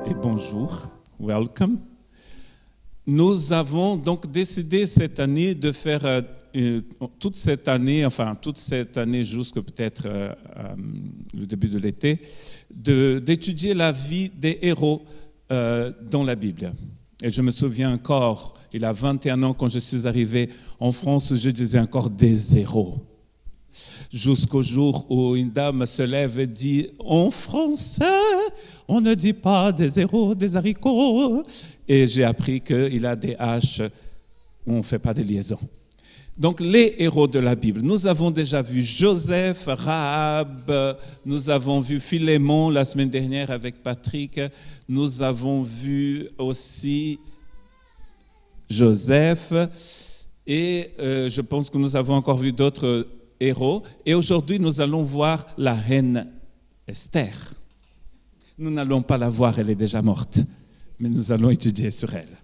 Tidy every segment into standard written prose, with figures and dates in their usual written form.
et bonjour, welcome. Nous avons donc décidé cette année de faire toute cette année jusqu'à peut-être le début de l'été, d'étudier la vie des héros dans la Bible. Et je me souviens encore, il y a 21 ans, quand je suis arrivé en France, je disais encore des héros. Jusqu'au jour où une dame se lève et dit « En français, on ne dit pas des héros, des haricots ». Et j'ai appris qu'il a des H où on ne fait pas de liaison. Donc, les héros de la Bible. Nous avons déjà vu Joseph, Rahab, nous avons vu Philémon la semaine dernière avec Patrick, nous avons vu aussi Joseph et je pense que nous avons encore vu d'autres héros. Et aujourd'hui, nous allons voir la reine Esther. Nous n'allons pas la voir, elle est déjà morte, mais nous allons étudier sur elle.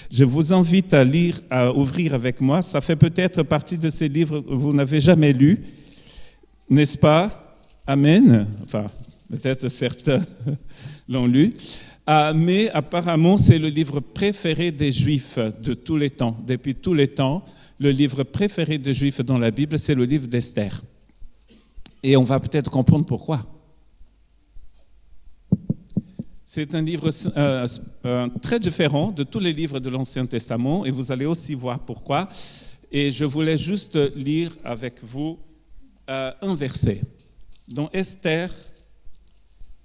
Je vous invite à ouvrir avec moi. Ça fait peut-être partie de ces livres que vous n'avez jamais lus, n'est-ce pas? Amen. Enfin, peut-être certains l'ont lu. Mais apparemment, c'est le livre préféré des Juifs de tous les temps. Depuis tous les temps, le livre préféré des Juifs dans la Bible, c'est le livre d'Esther. Et on va peut-être comprendre pourquoi. C'est un livre très différent de tous les livres de l'Ancien Testament et vous allez aussi voir pourquoi. Et je voulais juste lire avec vous un verset. Dans Esther,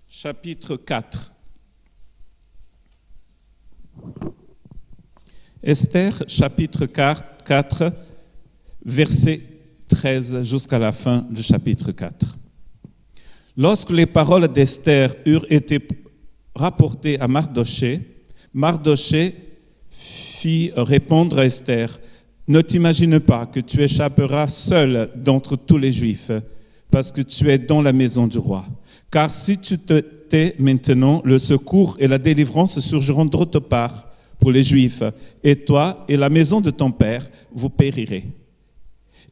chapitre 4. Esther, chapitre 4, verset 13 jusqu'à la fin du chapitre 4. Lorsque les paroles d'Esther eurent été rapportées à Mardochée, Mardochée fit répondre à Esther, « Ne t'imagine pas que tu échapperas seul d'entre tous les Juifs, parce que tu es dans la maison du roi. Car si tu te tais maintenant, le secours et la délivrance surgiront d'autre part pour les Juifs, et toi et la maison de ton père, vous périrez.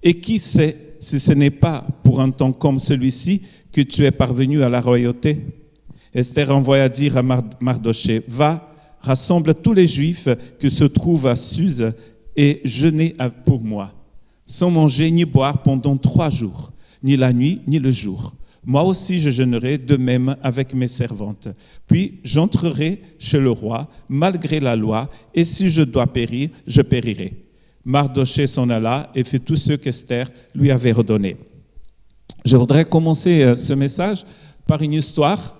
Et qui sait si ce n'est pas pour un temps comme celui-ci que tu es parvenu à la royauté ?» Esther envoya dire à Mardochée, « Va, rassemble tous les Juifs qui se trouvent à Suse et jeûnez pour moi, sans manger ni boire pendant 3 jours, ni la nuit ni le jour. Moi aussi je jeûnerai de même avec mes servantes. Puis j'entrerai chez le roi, malgré la loi, et si je dois périr, je périrai. » Mardochée s'en alla et fit tout ce qu'Esther lui avait ordonné. Je voudrais commencer ce message par une histoire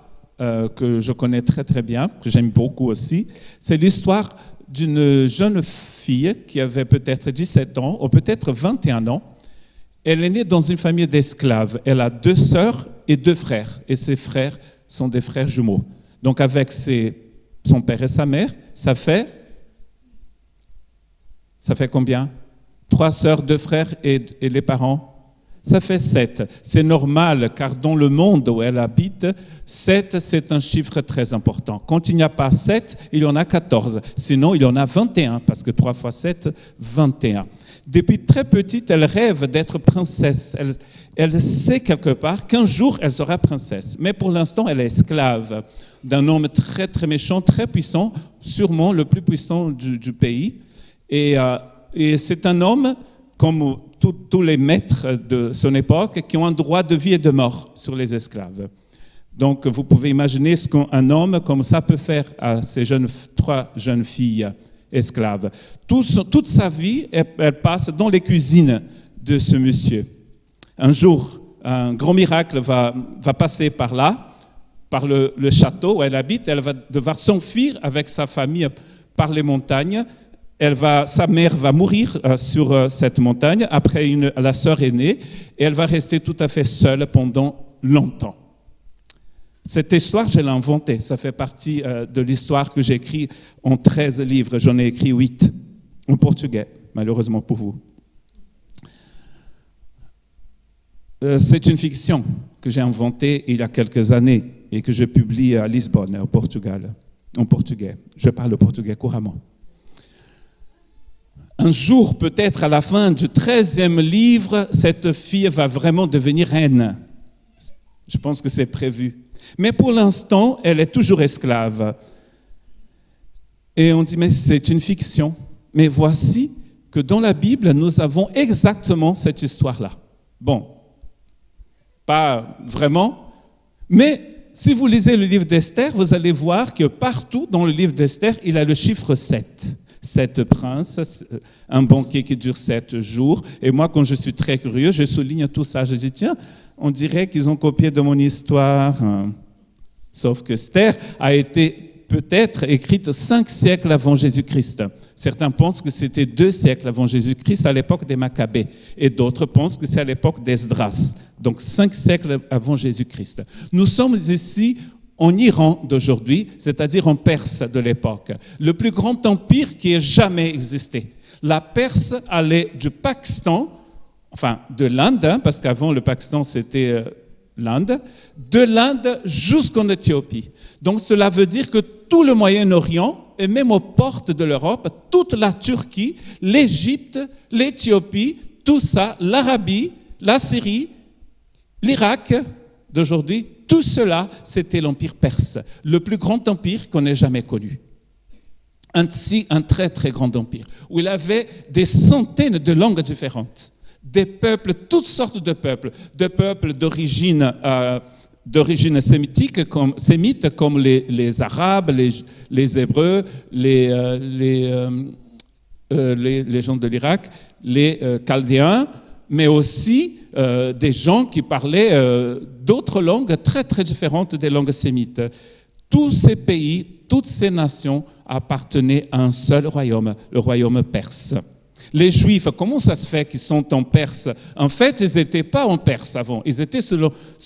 que je connais très très bien, que j'aime beaucoup aussi. C'est l'histoire d'une jeune fille qui avait peut-être 17 ans ou peut-être 21 ans. Elle est née dans une famille d'esclaves. Elle a 2 sœurs et 2 frères. Et ses frères sont des frères jumeaux. Donc avec son père et sa mère, ça fait combien? 3 sœurs, 2 frères et les parents? Ça fait 7. C'est normal, car dans le monde où elle habite, 7, c'est un chiffre très important. Quand il n'y a pas 7, il y en a 14. Sinon, il y en a 21, parce que 3 fois 7, 21. Depuis très petite, elle rêve d'être princesse. Elle sait quelque part qu'un jour, elle sera princesse. Mais pour l'instant, elle est esclave d'un homme très, très méchant, très puissant, sûrement le plus puissant du pays. Et c'est un homme, comme tous les maîtres de son époque, qui ont un droit de vie et de mort sur les esclaves. Donc, vous pouvez imaginer ce qu'un homme comme ça peut faire à ces 3 jeunes filles esclaves. Toute sa vie, elle passe dans les cuisines de ce monsieur. Un jour, un grand miracle va passer par là, par le château où elle habite. Elle va devoir s'enfuir avec sa famille par les montagnes. Sa mère va mourir sur cette montagne après la sœur aînée et elle va rester tout à fait seule pendant longtemps. Cette histoire, je l'ai inventée. Ça fait partie de l'histoire que j'ai écrite en 13 livres. J'en ai écrit 8 en portugais, malheureusement pour vous. C'est une fiction que j'ai inventée il y a quelques années et que je publie à Lisbonne, au Portugal, en portugais. Je parle portugais couramment. Un jour, peut-être à la fin du 13e livre, cette fille va vraiment devenir reine. Je pense que c'est prévu. Mais pour l'instant, elle est toujours esclave. Et on dit, mais c'est une fiction. Mais voici que dans la Bible, nous avons exactement cette histoire-là. Bon, pas vraiment, mais si vous lisez le livre d'Esther, vous allez voir que partout dans le livre d'Esther, il a le chiffre 7. 7 princes, un banquet qui dure 7 jours. Et moi, quand je suis très curieux, je souligne tout ça. Je dis, tiens, on dirait qu'ils ont copié de mon histoire. Sauf que Esther a été peut-être écrite 5 siècles avant Jésus-Christ. Certains pensent que c'était 2 siècles avant Jésus-Christ, à l'époque des Maccabées, et d'autres pensent que c'est à l'époque d'Esdras, donc 5 siècles avant Jésus-Christ. Nous sommes ici en Iran d'aujourd'hui, c'est-à-dire en Perse de l'époque, le plus grand empire qui ait jamais existé. La Perse allait du Pakistan, enfin de l'Inde, parce qu'avant le Pakistan c'était l'Inde, de l'Inde jusqu'en Éthiopie. Donc cela veut dire que tout le Moyen-Orient, et même aux portes de l'Europe, toute la Turquie, l'Égypte, l'Éthiopie, tout ça, l'Arabie, la Syrie, l'Irak d'aujourd'hui, tout cela, c'était l'Empire perse, le plus grand empire qu'on ait jamais connu. Un très très grand empire, où il avait des centaines de langues différentes. Des peuples, toutes sortes de peuples d'origine sémite comme les Arabes, les Hébreux, les gens de l'Irak, les Chaldéens, mais aussi des gens qui parlaient d'autres langues très très différentes des langues sémites. Tous ces pays, toutes ces nations appartenaient à un seul royaume, le royaume perse. Les Juifs, comment ça se fait qu'ils sont en Perse? En fait, ils n'étaient pas en Perse avant. Ils étaient sous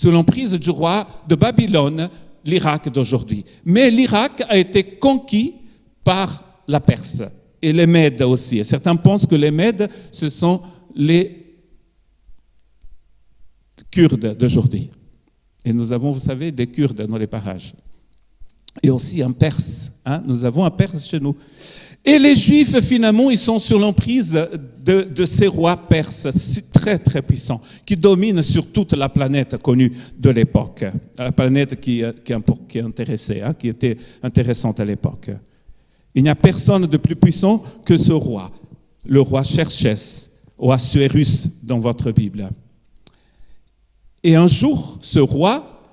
l'emprise du roi de Babylone, l'Irak d'aujourd'hui. Mais l'Irak a été conquis par la Perse et les Mèdes aussi. Et certains pensent que les Mèdes, ce sont les Kurdes d'aujourd'hui. Et nous avons, vous savez, des Kurdes dans les parages. Et aussi un Perse. Nous avons un Perse chez nous. Et les Juifs, finalement, ils sont sur l'emprise de ces rois perses très, très puissants, qui dominent sur toute la planète connue de l'époque, la planète qui intéressait, qui était intéressante à l'époque. Il n'y a personne de plus puissant que ce roi, le roi Xerxès, ou Assuérus dans votre Bible. Et un jour, ce roi,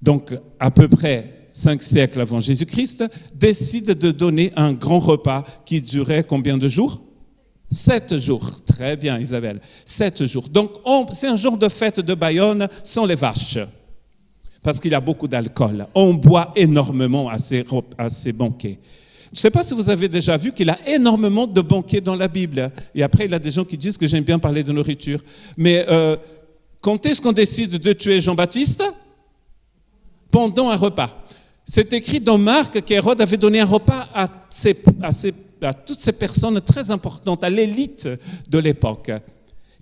donc à peu près 5 siècles avant Jésus-Christ, décide de donner un grand repas qui durait combien de jours? 7 jours. Très bien, Isabelle. 7 jours. Donc, c'est un genre de fête de Bayonne sans les vaches, parce qu'il y a beaucoup d'alcool. On boit énormément à ces banquets. Je ne sais pas si vous avez déjà vu qu'il y a énormément de banquets dans la Bible. Et après, il y a des gens qui disent que j'aime bien parler de nourriture. Mais quand est-ce qu'on décide de tuer Jean-Baptiste? Pendant un repas. C'est écrit dans Marc qu'Hérode avait donné un repas à toutes ces personnes très importantes, à l'élite de l'époque.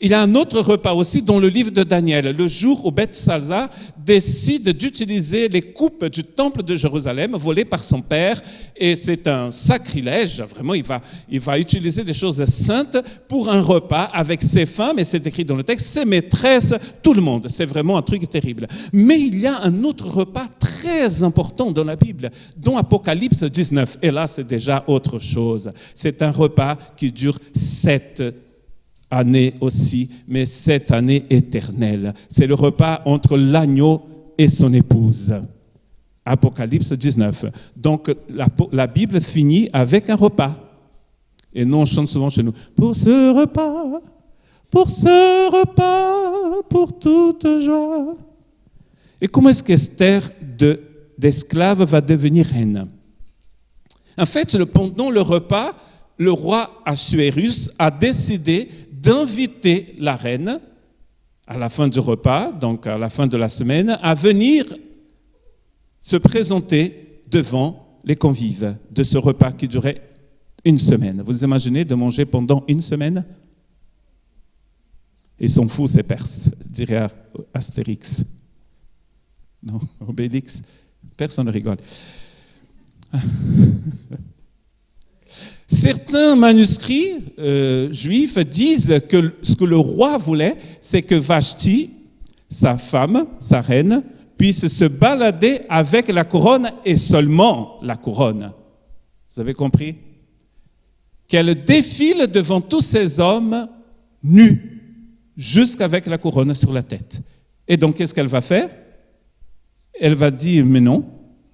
Il y a un autre repas aussi dans le livre de Daniel, le jour où Bethsalza décide d'utiliser les coupes du temple de Jérusalem volées par son père, et c'est un sacrilège, vraiment il va utiliser des choses saintes pour un repas avec ses femmes, et c'est écrit dans le texte, ses maîtresses, tout le monde, c'est vraiment un truc terrible. Mais il y a un autre repas très important dans la Bible, dans Apocalypse 19, et là c'est déjà autre chose, c'est un repas qui dure 7 années aussi, mais 7 années éternelles. C'est le repas entre l'agneau et son épouse. Apocalypse 19. Donc, la Bible finit avec un repas. Et nous, on chante souvent chez nous, pour ce repas, pour toute joie. Et comment est-ce qu'Esther, d'esclave, va devenir reine? En fait, pendant le repas, le roi Assuérus a décidé d'inviter la reine à la fin du repas, donc à la fin de la semaine, à venir se présenter devant les convives de ce repas qui durait 1 semaine. Vous imaginez de manger pendant 1 semaine? Ils sont fous, ces Perses, dirait Astérix. Non, Obélix, personne ne rigole. Certains manuscrits juifs disent que ce que le roi voulait, c'est que Vashti, sa femme, sa reine, puisse se balader avec la couronne et seulement la couronne. Vous avez compris? qu'elle défile devant tous ces hommes nus, jusqu'avec la couronne sur la tête. Et donc, qu'est-ce qu'elle va faire? Elle va dire, mais non,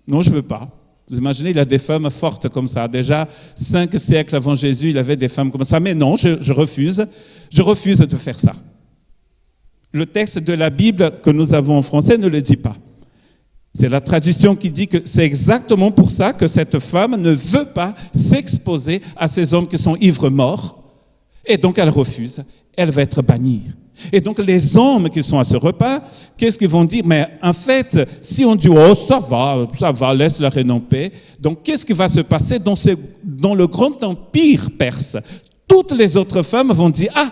je ne veux pas. Vous imaginez, il y a des femmes fortes comme ça. Déjà, 5 siècles avant Jésus, il avait des femmes comme ça. Mais non, je refuse. Je refuse de faire ça. Le texte de la Bible que nous avons en français ne le dit pas. C'est la tradition qui dit que c'est exactement pour ça que cette femme ne veut pas s'exposer à ces hommes qui sont ivres morts. Et donc, elle refuse. Elle va être bannie. Et donc, les hommes qui sont à ce repas, qu'est-ce qu'ils vont dire? Mais en fait, si on dit, oh, ça va, laisse la reine en paix. Donc, qu'est-ce qui va se passer dans le grand empire perse? Toutes les autres femmes vont dire, ah,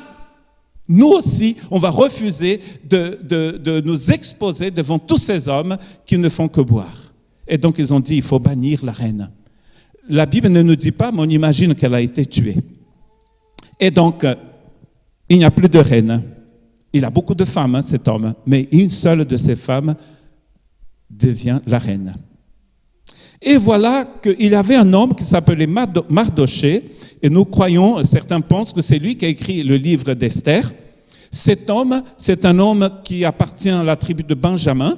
nous aussi, on va refuser de nous exposer devant tous ces hommes qui ne font que boire. Et donc, ils ont dit, il faut bannir la reine. La Bible ne nous dit pas, mais on imagine qu'elle a été tuée. Et donc, il n'y a plus de reine. Il a beaucoup de femmes, cet homme, mais une seule de ces femmes devient la reine. Et voilà qu'il y avait un homme qui s'appelait Mardoché, et nous croyons, certains pensent que c'est lui qui a écrit le livre d'Esther. Cet homme, c'est un homme qui appartient à la tribu de Benjamin,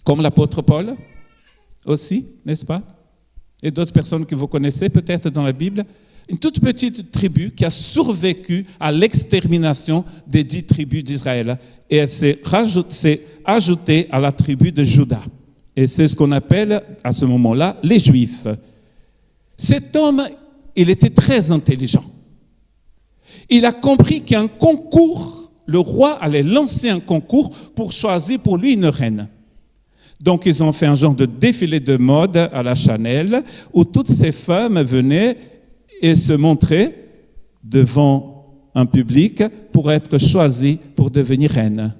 comme l'apôtre Paul aussi, n'est-ce pas? Et d'autres personnes que vous connaissez peut-être dans la Bible. Une toute petite tribu qui a survécu à l'extermination des 10 tribus d'Israël. Et elle s'est ajoutée à la tribu de Juda. Et c'est ce qu'on appelle, à ce moment-là, les Juifs. Cet homme, il était très intelligent. Il a compris qu'un concours, le roi allait lancer un concours pour choisir pour lui une reine. Donc, ils ont fait un genre de défilé de mode à la Chanel, où toutes ces femmes venaient et se montrer devant un public pour être choisie pour devenir reine.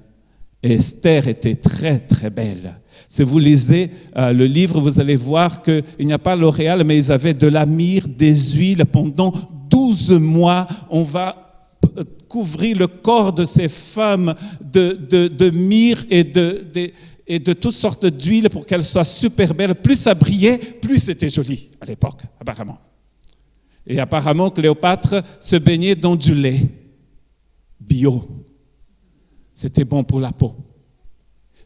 Et Esther était très, très belle. Si vous lisez le livre, vous allez voir qu'il n'y a pas l'Oréal, mais ils avaient de la myrrhe, des huiles pendant 12 mois. On va couvrir le corps de ces femmes de myrrhe et de toutes sortes d'huiles pour qu'elles soient super belles. Plus ça brillait, plus c'était joli à l'époque, apparemment. Et apparemment, Cléopâtre se baignait dans du lait bio. C'était bon pour la peau.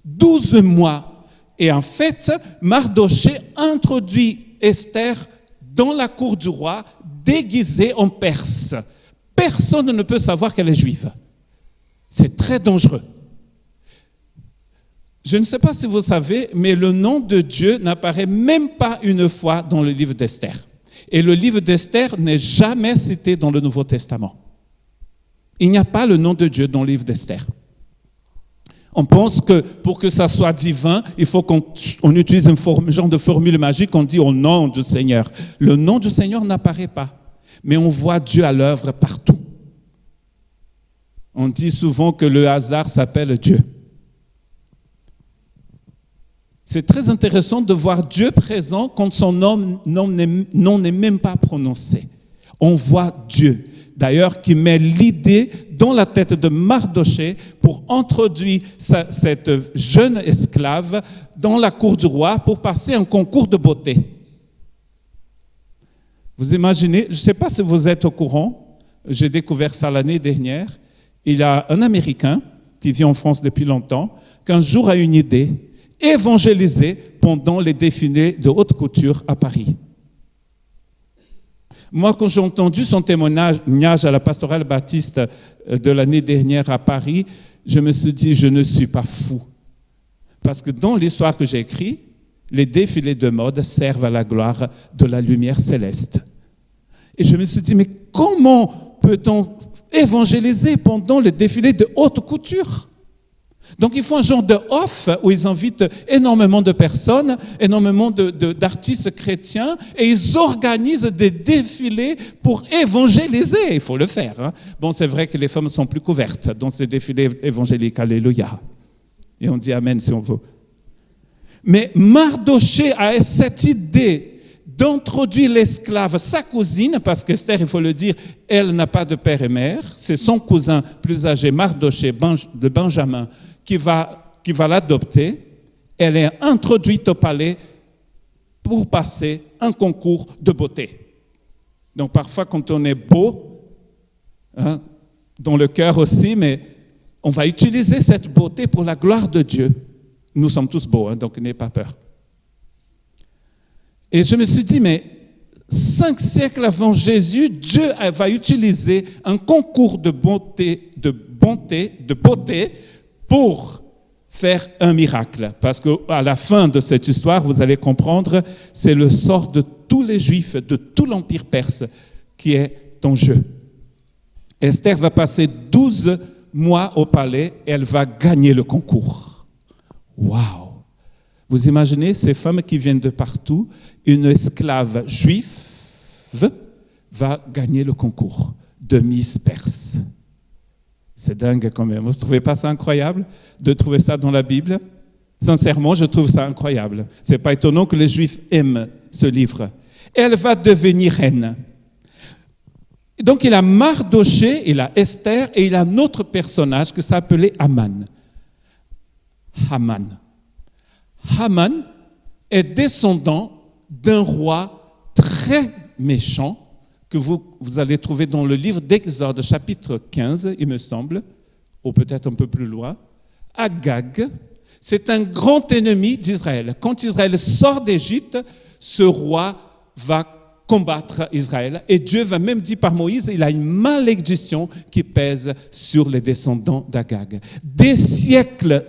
12 mois. Et en fait, Mardoché introduit Esther dans la cour du roi, déguisée en Perse. Personne ne peut savoir qu'elle est juive. C'est très dangereux. Je ne sais pas si vous savez, mais le nom de Dieu n'apparaît même pas une fois dans le livre d'Esther. Et le livre d'Esther n'est jamais cité dans le Nouveau Testament. Il n'y a pas le nom de Dieu dans le livre d'Esther. On pense que pour que ça soit divin, il faut qu'on utilise un genre de formule magique, on dit au nom du Seigneur. Le nom du Seigneur n'apparaît pas, mais on voit Dieu à l'œuvre partout. On dit souvent que le hasard s'appelle Dieu. C'est très intéressant de voir Dieu présent quand son nom n'est même pas prononcé. On voit Dieu, d'ailleurs, qui met l'idée dans la tête de Mardoché pour introduire cette jeune esclave dans la cour du roi pour passer un concours de beauté. Vous imaginez, je ne sais pas si vous êtes au courant, j'ai découvert ça l'année dernière, il y a un Américain qui vit en France depuis longtemps, qu'un jour a une idée, évangéliser pendant les défilés de haute couture à Paris. Moi, quand j'ai entendu son témoignage à la pastorale baptiste de l'année dernière à Paris, je me suis dit, je ne suis pas fou. Parce que dans l'histoire que j'ai écrite, les défilés de mode servent à la gloire de la lumière céleste. Et je me suis dit, mais comment peut-on évangéliser pendant les défilés de haute couture ? Donc, il faut un genre de off où ils invitent énormément de personnes, énormément d'artistes chrétiens, et ils organisent des défilés pour évangéliser. Il faut le faire. Hein. Bon, c'est vrai que les femmes sont plus couvertes dans ces défilés évangéliques. Alléluia. Et on dit Amen si on veut. Mais Mardoché a cette idée d'introduire l'esclave, sa cousine, parce qu'Esther, il faut le dire, elle n'a pas de père et mère. C'est son cousin plus âgé, Mardoché de Benjamin, qui va l'adopter. Elle est introduite au palais pour passer un concours de beauté. Donc parfois, quand on est beau, hein, dans le cœur aussi, mais on va utiliser cette beauté pour la gloire de Dieu. Nous sommes tous beaux, hein, donc n'ayez pas peur. Et je me suis dit, mais 5 siècles avant Jésus, Dieu va utiliser un concours de beauté pour faire un miracle. Parce qu'à la fin de cette histoire, vous allez comprendre, c'est le sort de tous les Juifs, de tout l'Empire perse qui est en jeu. Esther va passer 12 mois au palais et elle va gagner le concours. Waouh! Vous imaginez ces femmes qui viennent de partout, une esclave juive va gagner le concours de Miss Perse. C'est dingue quand même. Vous ne trouvez pas ça incroyable de trouver ça dans la Bible? Sincèrement, je trouve ça incroyable. Ce n'est pas étonnant que les Juifs aiment ce livre. Elle va devenir reine. Donc il a Mardoché, il a Esther et il a un autre personnage qui s'appelait Haman. Haman est descendant d'un roi très méchant que vous allez trouver dans le livre d'Exode, chapitre 15, il me semble, ou peut-être un peu plus loin. Agag, c'est un grand ennemi d'Israël. Quand Israël sort d'Égypte, ce roi va combattre Israël. Et Dieu va même dire par Moïse, il a une malédiction qui pèse sur les descendants d'Agag. Des siècles,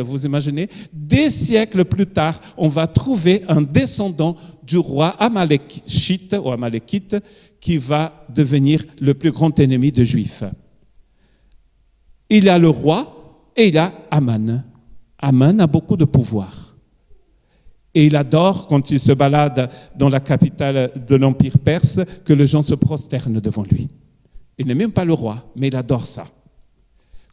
vous imaginez, des siècles plus tard, on va trouver un descendant du roi Amalekite qui va devenir le plus grand ennemi des Juifs. Il y a le roi et il y a Haman. Haman a beaucoup de pouvoir. Et il adore, quand il se balade dans la capitale de l'Empire perse, que les gens se prosternent devant lui. Il n'est même pas le roi, mais il adore ça.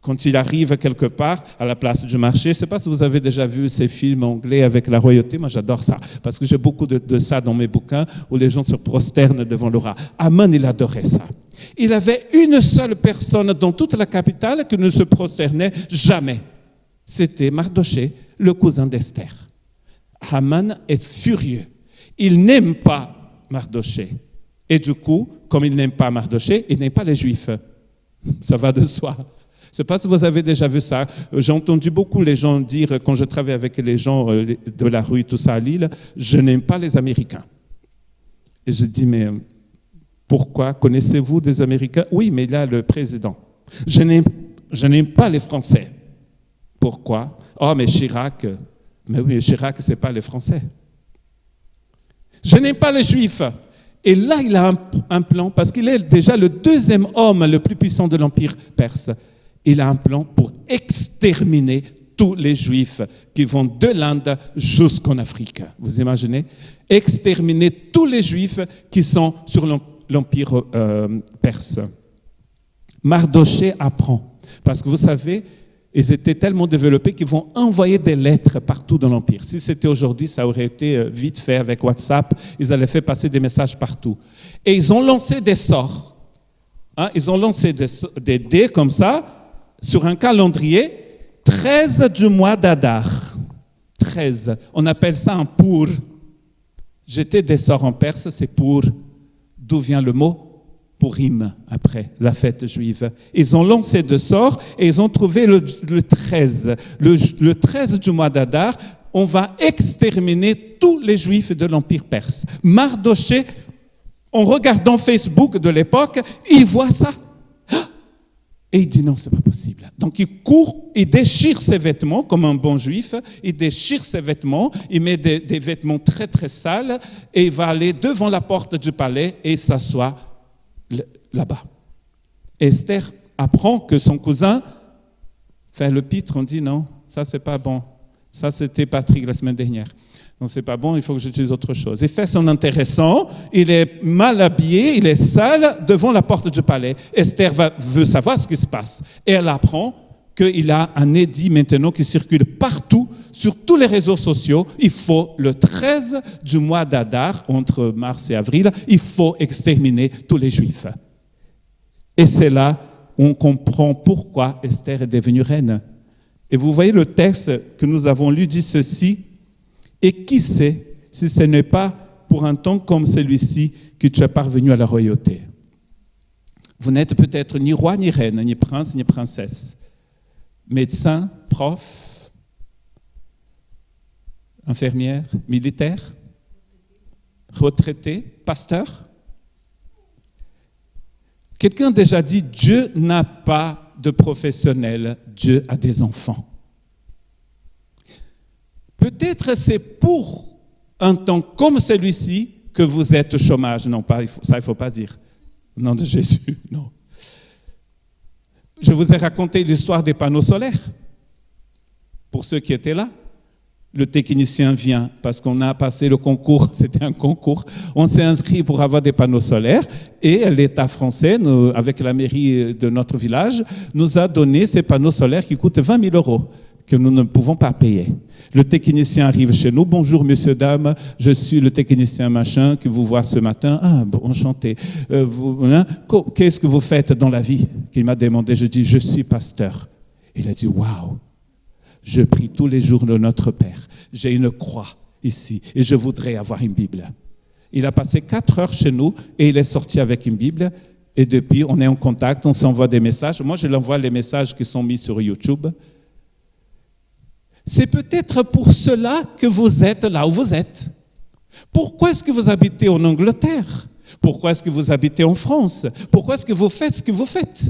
Quand il arrive quelque part, à la place du marché, je ne sais pas si vous avez déjà vu ces films anglais avec la royauté, moi j'adore ça, parce que j'ai beaucoup de ça dans mes bouquins, où les gens se prosternent devant le roi. Haman, il adorait ça. Il avait une seule personne dans toute la capitale qui ne se prosternait jamais. C'était Mardoché, le cousin d'Esther. Haman est furieux. Il n'aime pas Mardoché. Et du coup, comme il n'aime pas Mardoché, il n'aime pas les Juifs. Ça va de soi. Je ne sais pas si vous avez déjà vu ça. J'ai entendu beaucoup les gens dire, quand je travaille avec les gens de la rue, tout ça à Lille, je n'aime pas les Américains. Et je dis, mais pourquoi? Connaissez-vous des Américains? Oui, mais il y a le président. Je n'aime pas les Français. Pourquoi? Oh, mais Chirac... Mais oui, Chirac, ce n'est pas les Français. Je n'aime pas les Juifs. Et là, il a un plan, parce qu'il est déjà le deuxième homme le plus puissant de l'Empire perse. Il a un plan pour exterminer tous les Juifs qui vont de l'Inde jusqu'en Afrique. Vous imaginez? Exterminer tous les Juifs qui sont sur l'Empire perse. Mardoché apprend. Parce que vous savez, ils étaient tellement développés qu'ils vont envoyer des lettres partout dans l'Empire. Si c'était aujourd'hui, ça aurait été vite fait avec WhatsApp. Ils allaient faire passer des messages partout. Et ils ont lancé des sorts. Hein, ils ont lancé des dés comme ça, sur un calendrier, 13 du mois d'Adar. 13. On appelle ça un pour. Jeter des sorts en perse, c'est pour. D'où vient le mot? Purim, après la fête juive. Ils ont lancé deux sorts et ils ont trouvé le 13. Le 13 du mois d'Adar, on va exterminer tous les Juifs de l'Empire perse. Mardoché, en regardant Facebook de l'époque, il voit ça. Et il dit non, c'est pas possible. Donc il court, il déchire ses vêtements comme un bon juif, il déchire ses vêtements, il met des vêtements très très sales et il va aller devant la porte du palais et s'assoit là-bas. Esther apprend que son cousin fait le pitre. On dit non, ça c'est pas bon. Ça c'était Patrick la semaine dernière. Non, c'est pas bon, il faut que j'utilise autre chose. Il fait son intéressant, il est mal habillé, il est sale devant la porte du palais. Esther veut savoir ce qui se passe. Et elle apprend qu'il a un édit maintenant qui circule partout, sur tous les réseaux sociaux. Il faut le 13 du mois d'Adar, entre mars et avril, il faut exterminer tous les Juifs. Et c'est là où on comprend pourquoi Esther est devenue reine. Et vous voyez le texte que nous avons lu dit ceci, et qui sait si ce n'est pas pour un temps comme celui-ci que tu es parvenu à la royauté. Vous n'êtes peut-être ni roi, ni reine, ni prince, ni princesse. Médecin, prof, infirmière, militaire, retraité, pasteur. Quelqu'un a déjà dit, Dieu n'a pas de professionnels, Dieu a des enfants. Peut-être c'est pour un temps comme celui-ci que vous êtes au chômage. Non, pas, ça il ne faut pas dire. Au nom de Jésus, non. Je vous ai raconté l'histoire des panneaux solaires. Pour ceux qui étaient là, le technicien vient parce qu'on a passé le concours, c'était un concours. On s'est inscrit pour avoir des panneaux solaires et l'État français, avec la mairie de notre village, nous a donné ces panneaux solaires qui coûtent 20 000 €, que nous ne pouvons pas payer. Le technicien arrive chez nous. Bonjour, messieurs, dames, je suis le technicien machin que vous voyez ce matin. Ah, bon, enchanté. Qu'est-ce que vous faites dans la vie? Il m'a demandé. Je dis, je suis pasteur. Il a dit, waouh, je prie tous les jours de notre Père. J'ai une croix ici et je voudrais avoir une Bible. Il a passé 4 heures chez nous et il est sorti avec une Bible. Et depuis, on est en contact, on s'envoie des messages. Moi, je lui envoie les messages qui sont mis sur YouTube. C'est peut-être pour cela que vous êtes là où vous êtes. Pourquoi est-ce que vous habitez en Angleterre? Pourquoi est-ce que vous habitez en France? Pourquoi est-ce que vous faites ce que vous faites?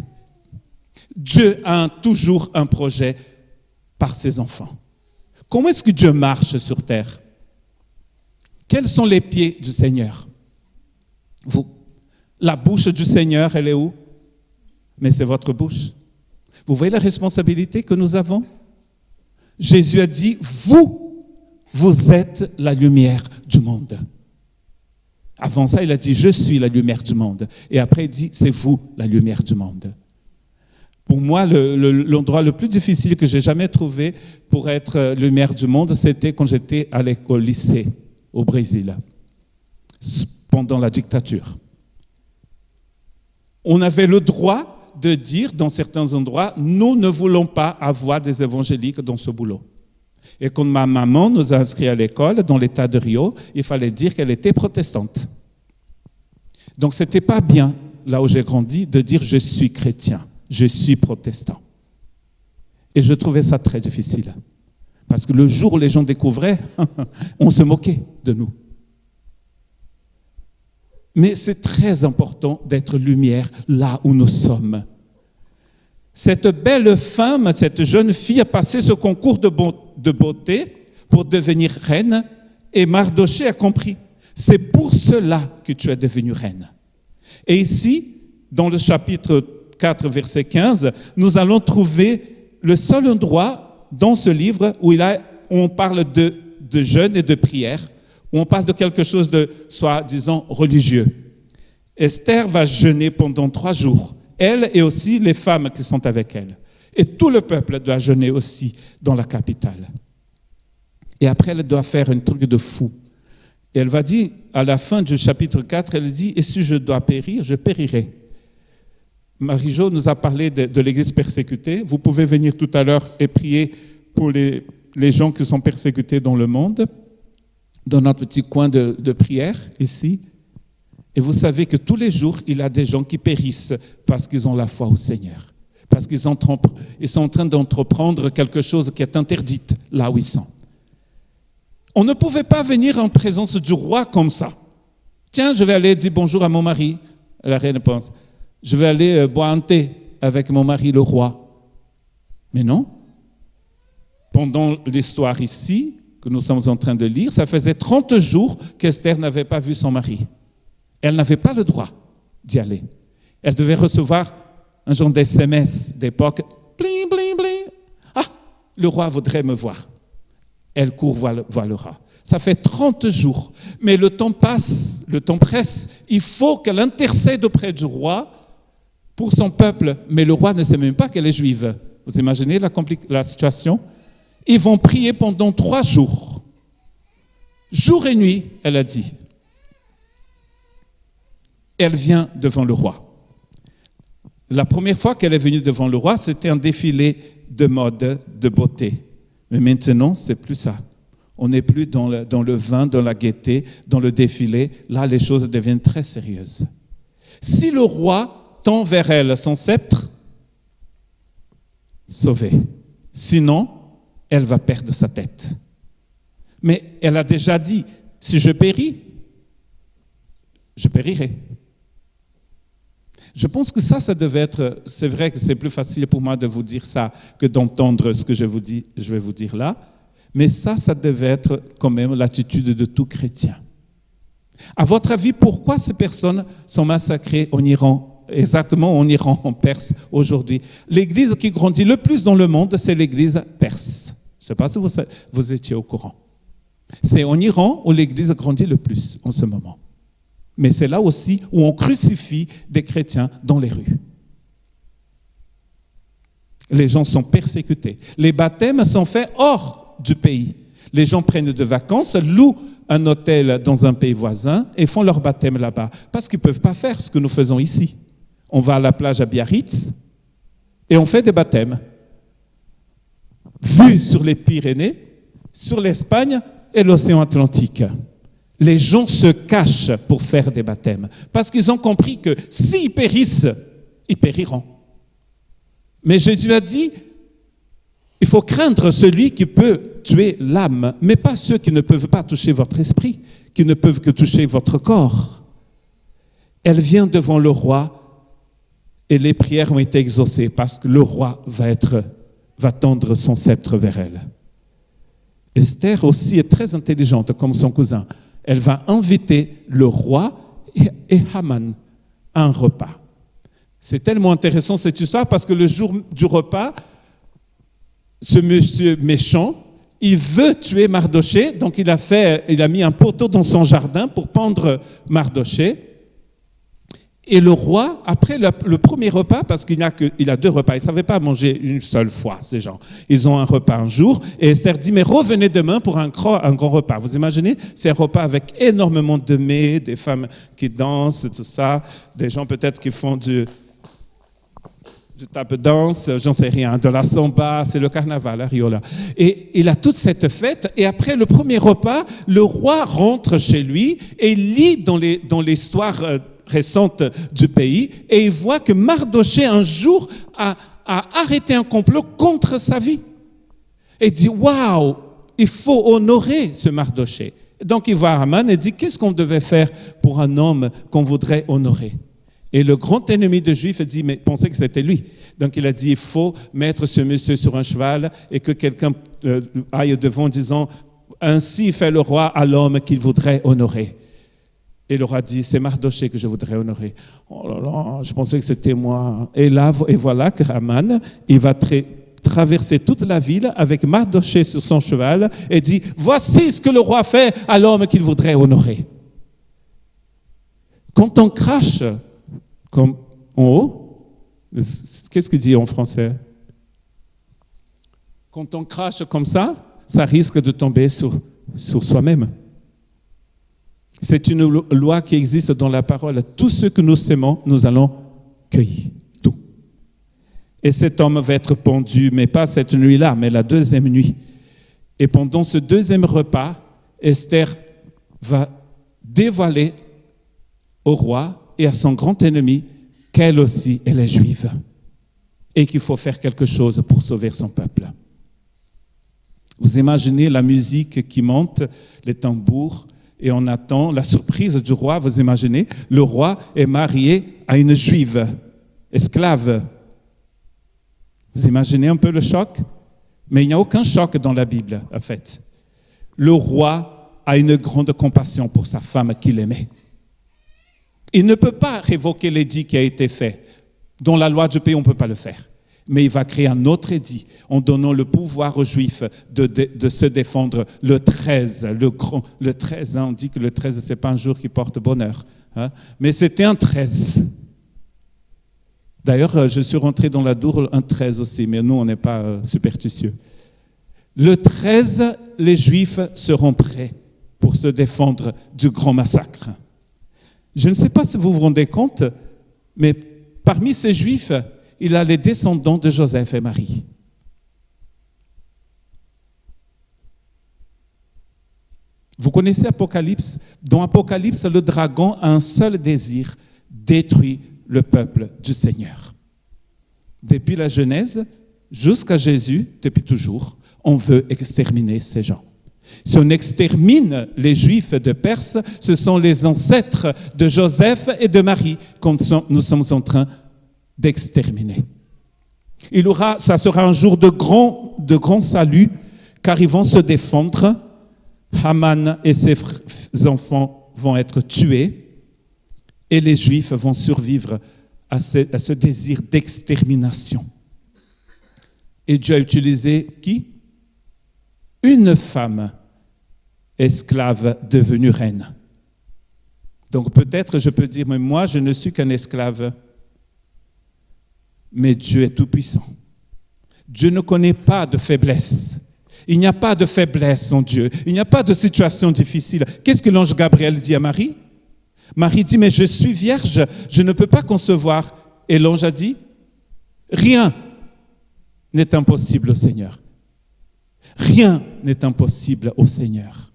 Dieu a toujours un projet par ses enfants. Comment est-ce que Dieu marche sur terre? Quels sont les pieds du Seigneur? Vous. La bouche du Seigneur, elle est où? Mais c'est votre bouche. Vous voyez la responsabilité que nous avons? Jésus a dit, vous êtes la lumière du monde. Avant ça, il a dit, je suis la lumière du monde. Et après, il dit, c'est vous la lumière du monde. Pour moi, l'endroit le plus difficile que j'ai jamais trouvé pour être lumière du monde, c'était quand j'étais au lycée au Brésil, pendant la dictature. On avait le droit de dire dans certains endroits, nous ne voulons pas avoir des évangéliques dans ce boulot. Et quand ma maman nous a inscrits à l'école, dans l'État de Rio, il fallait dire qu'elle était protestante. Donc ce n'était pas bien, là où j'ai grandi, de dire je suis chrétien, je suis protestant. Et je trouvais ça très difficile. Parce que le jour où les gens découvraient, on se moquait de nous. Mais c'est très important d'être lumière là où nous sommes. Cette belle femme, cette jeune fille a passé ce concours de beauté pour devenir reine et Mardochée a compris. C'est pour cela que tu es devenue reine. Et ici, dans le chapitre 4, verset 15, nous allons trouver le seul endroit dans ce livre où on parle de jeûne et de prière, où on parle de quelque chose de, soi-disant, religieux. Esther va jeûner pendant 3 jours, elle et aussi les femmes qui sont avec elle. Et tout le peuple doit jeûner aussi dans la capitale. Et après, elle doit faire un truc de fou. Et elle va dire, à la fin du chapitre 4, elle dit, « Et si je dois périr, je périrai. » Marie-Jo nous a parlé de l'Église persécutée. Vous pouvez venir tout à l'heure et prier pour les gens qui sont persécutés dans le monde, dans notre petit coin de prière ici. Et vous savez que tous les jours, il y a des gens qui périssent parce qu'ils ont la foi au Seigneur. Parce qu'ils sont en train d'entreprendre quelque chose qui est interdit là où ils sont. On ne pouvait pas venir en présence du roi comme ça. Tiens, je vais aller dire bonjour à mon mari. La reine pense, je vais aller boire un thé avec mon mari le roi. Mais non. Pendant l'histoire ici, que nous sommes en train de lire, ça faisait 30 jours qu'Esther n'avait pas vu son mari. Elle n'avait pas le droit d'y aller. Elle devait recevoir un genre d'SMS d'époque. Bling, bling, bling. Ah, le roi voudrait me voir. Elle court voir le roi. Ça fait 30 jours. Mais le temps passe, le temps presse. Il faut qu'elle intercède auprès du roi pour son peuple. Mais le roi ne sait même pas qu'elle est juive. Vous imaginez la situation? Ils vont prier pendant 3 jours. Jour et nuit, elle a dit. Elle vient devant le roi. La première fois qu'elle est venue devant le roi, c'était un défilé de mode, de beauté. Mais maintenant, c'est plus ça. On n'est plus dans le vin, dans la gaieté, dans le défilé. Là, les choses deviennent très sérieuses. Si le roi tend vers elle son sceptre, sauvée. Sinon, elle va perdre sa tête. Mais elle a déjà dit, si je péris, je périrai. Je pense que ça devait être, c'est vrai que c'est plus facile pour moi de vous dire ça que d'entendre ce que je vais vous dire là, mais ça devait être quand même l'attitude de tout chrétien. À votre avis, pourquoi ces personnes sont massacrées en Iran, exactement en Iran, en Perse, aujourd'hui? L'église qui grandit le plus dans le monde, c'est l'église perse. Je ne sais pas si vous étiez au courant. C'est en Iran où l'église grandit le plus en ce moment. Mais c'est là aussi où on crucifie des chrétiens dans les rues. Les gens sont persécutés. Les baptêmes sont faits hors du pays. Les gens prennent de vacances, louent un hôtel dans un pays voisin et font leur baptême là-bas. Parce qu'ils ne peuvent pas faire ce que nous faisons ici. On va à la plage à Biarritz et on fait des baptêmes. Vus sur les Pyrénées, sur l'Espagne et l'océan Atlantique. Les gens se cachent pour faire des baptêmes parce qu'ils ont compris que s'ils périssent, ils périront. Mais Jésus a dit, il faut craindre celui qui peut tuer l'âme, mais pas ceux qui ne peuvent pas toucher votre esprit, qui ne peuvent que toucher votre corps. Elle vient devant le roi et les prières ont été exaucées parce que le roi va tendre son sceptre vers elle. Esther aussi est très intelligente comme son cousin. Elle va inviter le roi et Haman à un repas. C'est tellement intéressant cette histoire parce que le jour du repas, ce monsieur méchant, il veut tuer Mardoché, donc il a mis un poteau dans son jardin pour pendre Mardoché. Et le roi, après le premier repas, parce qu'il a 2 repas, il ne savait pas manger une seule fois, ces gens. Ils ont un repas un jour, et Esther dit, mais revenez demain pour un grand repas. Vous imaginez, c'est un repas avec énormément de mets, des femmes qui dansent, tout ça, des gens peut-être qui font du tap dance, j'en sais rien, de la samba, c'est le carnaval à Riola. Et il a toute cette fête, et après le premier repas, le roi rentre chez lui et lit dans l'histoire récente du pays, et il voit que Mardoché un jour a arrêté un complot contre sa vie. Et il dit, waouh, il faut honorer ce Mardoché. Donc il va à Haman et dit, qu'est-ce qu'on devait faire pour un homme qu'on voudrait honorer? Et le grand ennemi des Juifs dit, mais pensait que c'était lui. Donc il a dit, il faut mettre ce monsieur sur un cheval et que quelqu'un aille devant en disant, ainsi fait le roi à l'homme qu'il voudrait honorer. Et le roi dit, c'est Mardoché que je voudrais honorer. Oh là là, je pensais que c'était moi. Et voilà que Haman, il va traverser toute la ville avec Mardoché sur son cheval et dit, voici ce que le roi fait à l'homme qu'il voudrait honorer. Quand on crache comme en haut, qu'est-ce qu'il dit en français? Quand on crache comme ça risque de tomber sur soi-même. C'est une loi qui existe dans la parole. Tout ce que nous sémons, nous allons cueillir. Tout. Et cet homme va être pendu, mais pas cette nuit-là, mais la deuxième nuit. Et pendant ce deuxième repas, Esther va dévoiler au roi et à son grand ennemi qu'elle aussi, elle est juive. Et qu'il faut faire quelque chose pour sauver son peuple. Vous imaginez la musique qui monte, les tambours, et on attend la surprise du roi. Vous imaginez, le roi est marié à une juive, esclave. Vous imaginez un peu le choc? Mais il n'y a aucun choc dans la Bible, en fait. Le roi a une grande compassion pour sa femme qu'il aimait. Il ne peut pas révoquer l'édit qui a été fait. Dans la loi du pays, on ne peut pas le faire. Mais il va créer un autre édit en donnant le pouvoir aux Juifs de se défendre le 13. Le 13, on dit que le 13, ce n'est pas un jour qui porte bonheur. Hein? Mais c'était un 13. D'ailleurs, je suis rentré dans la Dour un 13 aussi, mais nous, on n'est pas superstitieux. Le 13, les Juifs seront prêts pour se défendre du grand massacre. Je ne sais pas si vous vous rendez compte, mais parmi ces Juifs, il a les descendants de Joseph et Marie. Vous connaissez Apocalypse? Dans Apocalypse, le dragon a un seul désir, détruire le peuple du Seigneur. Depuis la Genèse jusqu'à Jésus, depuis toujours, on veut exterminer ces gens. Si on extermine les Juifs de Perse, ce sont les ancêtres de Joseph et de Marie que nous sommes en train d'exterminer. Ça sera un jour de grand salut, car ils vont se défendre. Haman et ses enfants vont être tués, et les Juifs vont survivre à ce désir d'extermination. Et Dieu a utilisé qui? Une femme esclave devenue reine. Donc peut-être je peux dire, mais moi je ne suis qu'un esclave. Mais Dieu est tout-puissant. Dieu ne connaît pas de faiblesse. Il n'y a pas de faiblesse en Dieu. Il n'y a pas de situation difficile. Qu'est-ce que l'ange Gabriel dit à Marie? Marie dit, mais je suis vierge, je ne peux pas concevoir. Et l'ange a dit, rien n'est impossible au Seigneur. Rien n'est impossible au Seigneur.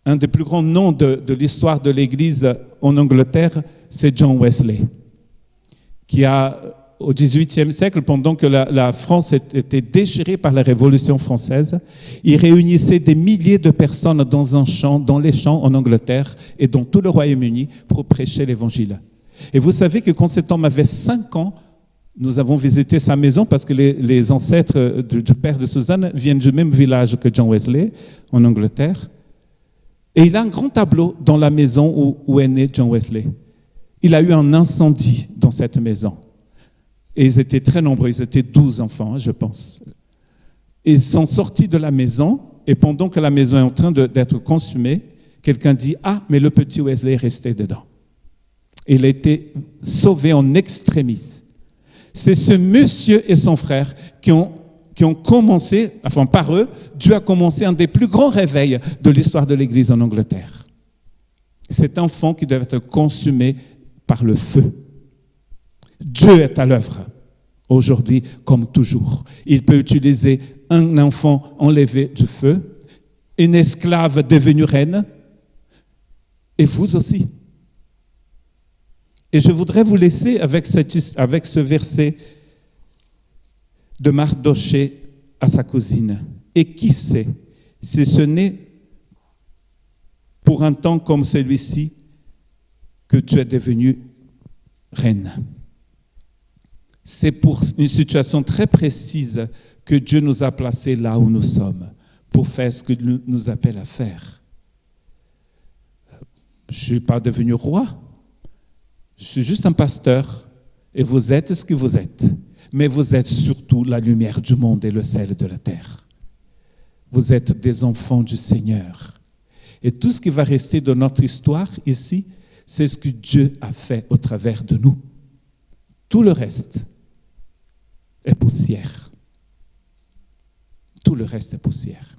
Un des plus grands noms de l'histoire de l'Église en Angleterre, c'est John Wesley, qui a, au XVIIIe siècle, pendant que la France était déchirée par la Révolution française, il réunissait des milliers de personnes dans les champs en Angleterre et dans tout le Royaume-Uni pour prêcher l'Évangile. Et vous savez que quand cet homme avait 5 ans, nous avons visité sa maison parce que les ancêtres du père de Suzanne viennent du même village que John Wesley, en Angleterre. Et il a un grand tableau dans la maison où est né John Wesley. Il a eu un incendie dans cette maison. Et ils étaient très nombreux, ils étaient 12 enfants, je pense. Ils sont sortis de la maison, et pendant que la maison est en train d'être consumée, quelqu'un dit « Ah, mais le petit Wesley est resté dedans. » Il a été sauvé en extrémis. C'est ce monsieur et son frère qui ont commencé, enfin par eux, Dieu a commencé un des plus grands réveils de l'histoire de l'Église en Angleterre. Cet enfant qui doit être consumé par le feu. Dieu est à l'œuvre, aujourd'hui comme toujours. Il peut utiliser un enfant enlevé du feu, une esclave devenue reine, et vous aussi. Et je voudrais vous laisser avec ce verset de Mardoché à sa cousine. Et qui sait si ce n'est pour un temps comme celui-ci que tu es devenue reine. C'est pour une situation très précise que Dieu nous a placés là où nous sommes, pour faire ce qu'il nous appelle à faire. Je ne suis pas devenu roi, je suis juste un pasteur, et vous êtes ce que vous êtes. Mais vous êtes surtout la lumière du monde et le sel de la terre. Vous êtes des enfants du Seigneur. Et tout ce qui va rester de notre histoire ici, c'est ce que Dieu a fait au travers de nous. Tout le reste est poussière. Tout le reste est poussière.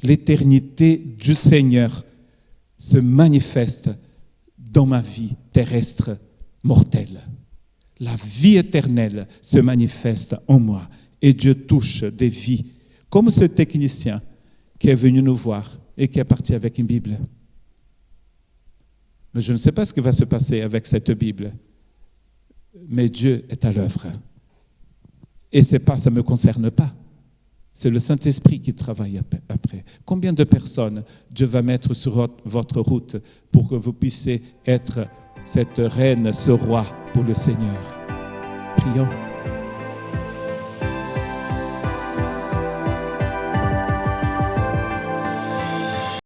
L'éternité du Seigneur se manifeste dans ma vie terrestre mortelle. La vie éternelle se manifeste en moi et Dieu touche des vies, comme ce technicien qui est venu nous voir et qui est parti avec une Bible. Mais je ne sais pas ce qui va se passer avec cette Bible, mais Dieu est à l'œuvre. Et ça ne me concerne pas. C'est le Saint-Esprit qui travaille après. Combien de personnes Dieu va mettre sur votre route pour que vous puissiez être cette reine, ce roi pour le Seigneur? Prions.